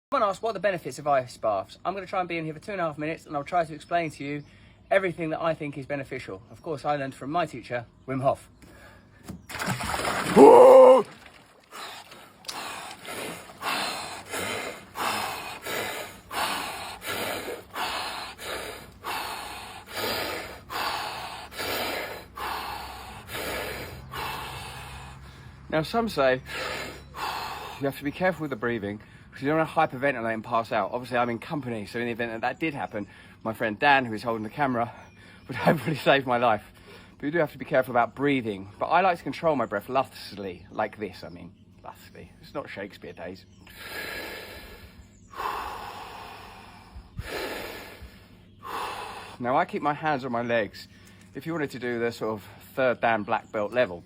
Someone asked what are the benefits of ice baths. I'm going to try and be in here for 2.5 minutes and I'll try to explain to you everything that I think is beneficial. Of course, I learned from my teacher, Wim Hof. Now, some say you have to be careful with the breathing because you don't want to hyperventilate and pass out. Obviously, I'm in company, so in the event that that did happen, my friend Dan, who is holding the camera, would hopefully save my life. But you do have to be careful about breathing. But I like to control my breath lustily, like this, lustily. It's not Shakespeare days. Now, I keep my hands on my legs. If you wanted to do the sort of third Dan black belt level,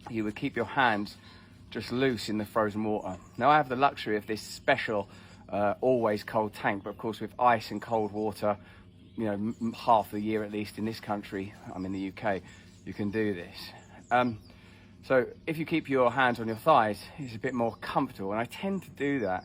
you would keep your hands just loose in the frozen water. Now, I have the luxury of this special always cold tank, but of course with ice and cold water, you know, half the year at least in this country, I'm in the UK, you can do this. So if you keep your hands on your thighs, it's a bit more comfortable, and I tend to do that.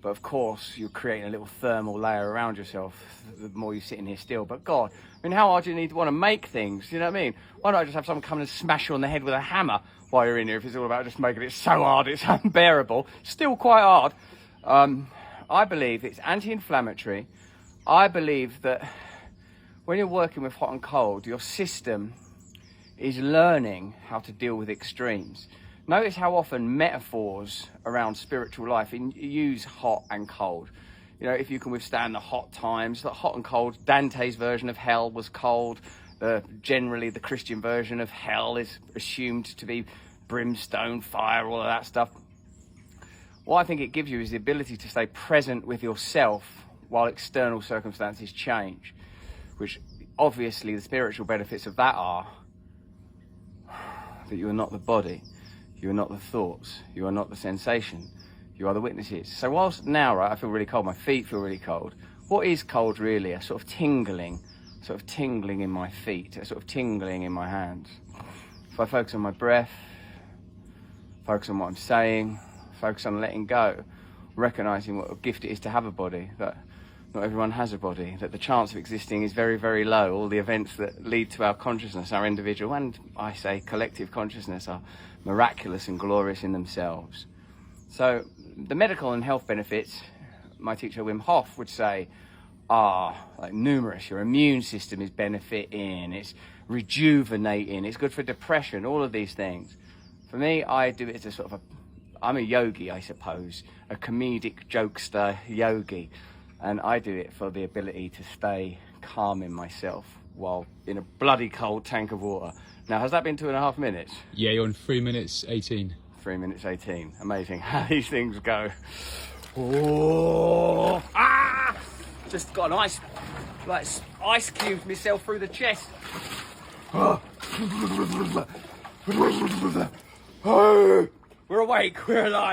But of course, you're creating a little thermal layer around yourself the more you sit in here still. But God, I mean, how hard do you need to want to make things? You know what I mean? Why don't I just have someone come and smash you on the head with a hammer while you're in here if it's all about just making it so hard it's unbearable? Still quite hard. I believe it's anti-inflammatory. I believe that when you're working with hot and cold, your system is learning how to deal with extremes. Notice how often metaphors around spiritual life use hot and cold. You know, if you can withstand the hot times, the hot and cold, Dante's version of hell was cold. Generally, the Christian version of hell is assumed to be brimstone, fire, all of that stuff. What I think it gives you is the ability to stay present with yourself while external circumstances change, which obviously the spiritual benefits of that are that you are not the body. You are not the thoughts. You are not the sensation. You are the witnesses. So whilst now, right, I feel really cold, my feet feel really cold. What is cold really? A sort of tingling in my feet, a sort of tingling in my hands. If I focus on my breath, focus on what I'm saying, focus on letting go, recognizing what a gift it is to have a body, that not everyone has a body, that the chance of existing is very, very low. All the events that lead to our consciousness, our individual and, I say, collective consciousness are miraculous and glorious in themselves. So the medical and health benefits, my teacher Wim Hof would say, are like numerous. Your immune system is benefiting, it's rejuvenating, it's good for depression, all of these things. For me, I do it as a sort of I'm a yogi, I suppose, a comedic jokester yogi. And I do it for the ability to stay calm in myself while in a bloody cold tank of water. Now, has that been 2.5 minutes? Yeah, you're on 3 minutes 18. 3 minutes 18. Amazing how these things go. Oh, ah! Just got an ice cube myself through the chest. We're awake, we're alive.